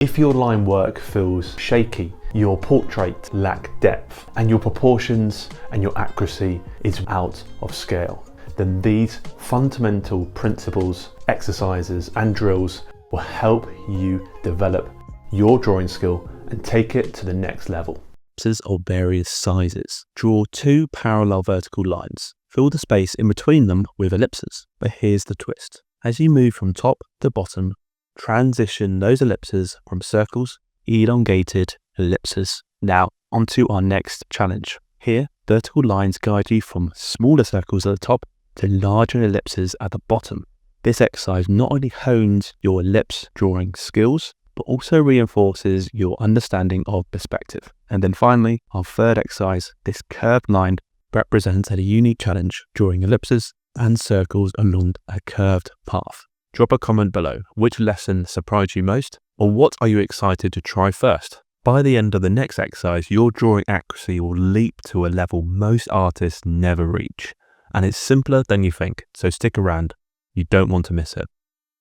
If your line work feels shaky, your portrait lacks depth, and your proportions and your accuracy is out of scale, then these fundamental principles, exercises and drills will help you develop your drawing skill and take it to the next level. Ellipses of various sizes. Draw two parallel vertical lines. Fill the space in between them with ellipses. But here's the twist. As you move from top to bottom, transition those ellipses from circles, elongated ellipses. Now, onto our next challenge. Here, vertical lines guide you from smaller circles at the top to larger ellipses at the bottom. This exercise not only hones your ellipse drawing skills, but also reinforces your understanding of perspective. And then finally, our third exercise, this curved line represents a unique challenge, drawing ellipses and circles along a curved path. Drop a comment below. Which lesson surprised you most? Or what are you excited to try first? By the end of the next exercise, your drawing accuracy will leap to a level most artists never reach. And it's simpler than you think, so stick around. You don't want to miss it.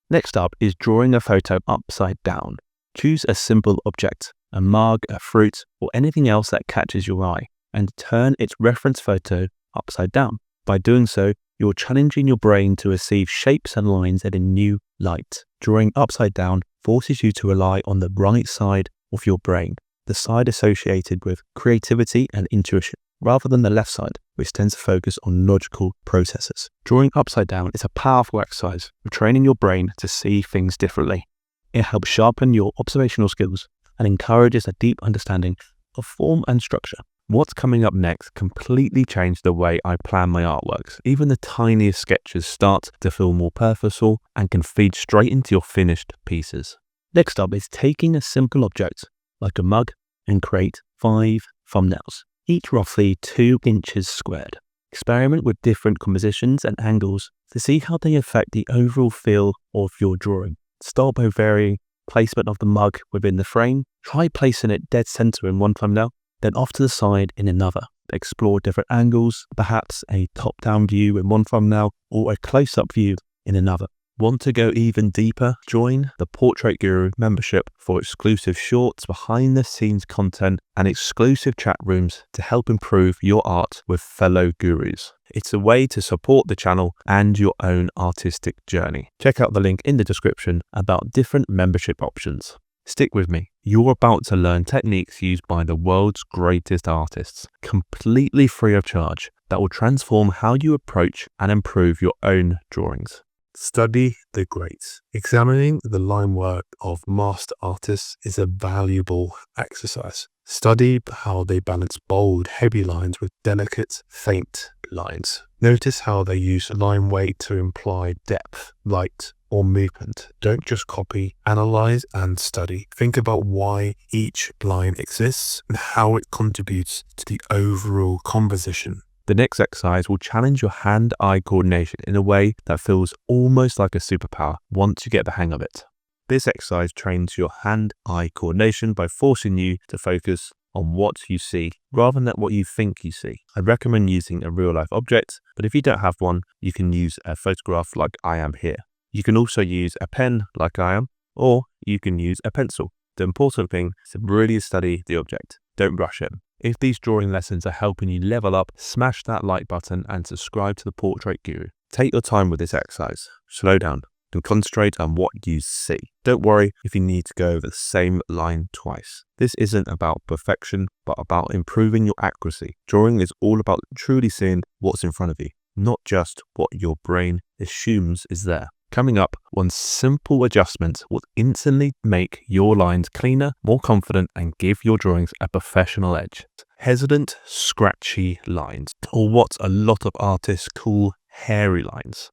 Next up is drawing a photo upside down. Choose a simple object, a mug, a fruit, or anything else that catches your eye, and turn its reference photo upside down. By doing so, you're challenging your brain to receive shapes and lines in a new light. Drawing upside down forces you to rely on the right side of your brain, the side associated with creativity and intuition, rather than the left side, which tends to focus on logical processes. Drawing upside down is a powerful exercise for training your brain to see things differently. It helps sharpen your observational skills and encourages a deep understanding of form and structure. What's coming up next completely changed the way I plan my artworks. Even the tiniest sketches start to feel more purposeful and can feed straight into your finished pieces. Next up is taking a simple object, like a mug, and create 5 thumbnails, each roughly 2 inches squared. Experiment with different compositions and angles to see how they affect the overall feel of your drawing. Start by varying placement of the mug within the frame. Try placing it dead center in one thumbnail, then off to the side in another. Explore different angles, perhaps a top-down view in one thumbnail or a close-up view in another. Want to go even deeper? Join the Portrait Guru membership for exclusive shorts, behind-the-scenes content, and exclusive chat rooms to help improve your art with fellow gurus. It's a way to support the channel and your own artistic journey. Check out the link in the description about different membership options. Stick with me. You're about to learn techniques used by the world's greatest artists, completely free of charge, that will transform how you approach and improve your own drawings. Study the greats. Examining the line work of master artists is a valuable exercise. Study how they balance bold, heavy lines with delicate, faint lines. Notice how they use line weight to imply depth, light, or movement. Don't just copy, analyze, and study. Think about why each line exists and how it contributes to the overall composition. The next exercise will challenge your hand-eye coordination in a way that feels almost like a superpower once you get the hang of it. This exercise trains your hand-eye coordination by forcing you to focus on what you see rather than what you think you see. I recommend using a real-life object, but if you don't have one, you can use a photograph like I am here. You can also use a pen like I am, or you can use a pencil. The important thing is to really study the object. Don't rush it. If these drawing lessons are helping you level up, smash that like button and subscribe to the Portrait Guru. Take your time with this exercise. Slow down and concentrate on what you see. Don't worry if you need to go over the same line twice. This isn't about perfection, but about improving your accuracy. Drawing is all about truly seeing what's in front of you, not just what your brain assumes is there. Coming up, one simple adjustment will instantly make your lines cleaner, more confident, and give your drawings a professional edge. Hesitant, scratchy lines, or what a lot of artists call hairy lines.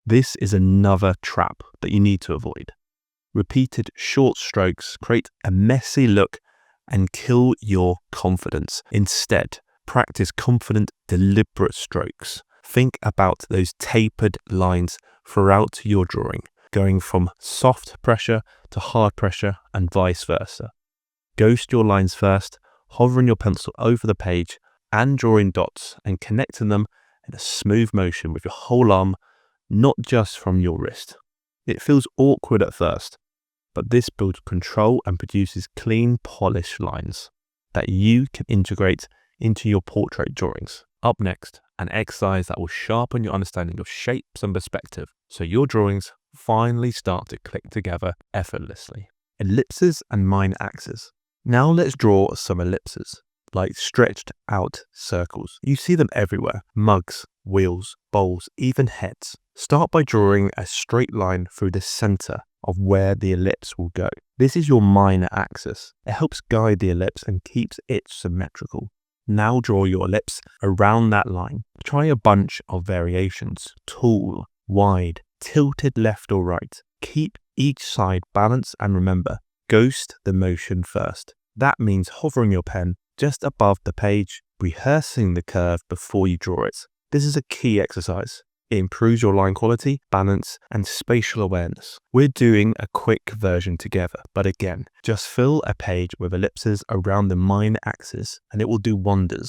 This is another trap that you need to avoid. Repeated short strokes create a messy look and kill your confidence. Instead, practice confident, deliberate strokes. Think about those tapered lines throughout your drawing, going from soft pressure to hard pressure and vice versa. Ghost your lines first, hovering your pencil over the page and drawing dots and connecting them in a smooth motion with your whole arm, not just from your wrist. It feels awkward at first, but this builds control and produces clean, polished lines that you can integrate into your portrait drawings. Up next, an exercise that will sharpen your understanding of shapes and perspective, so your drawings finally start to click together effortlessly. Ellipses and minor axes. Now let's draw some ellipses, like stretched out circles. You see them everywhere: mugs, wheels, bowls, even heads. Start by drawing a straight line through the center of where the ellipse will go. This is your minor axis. It helps guide the ellipse and keeps it symmetrical. Now draw your ellipse around that line. Try a bunch of variations: tall, wide, tilted left or right. Keep each side balanced and remember, ghost the motion first. That means hovering your pen just above the page, rehearsing the curve before you draw it. This is a key exercise. It improves your line quality, balance, and spatial awareness. We're doing a quick version together, but again, just fill a page with ellipses around the minor axis and it will do wonders.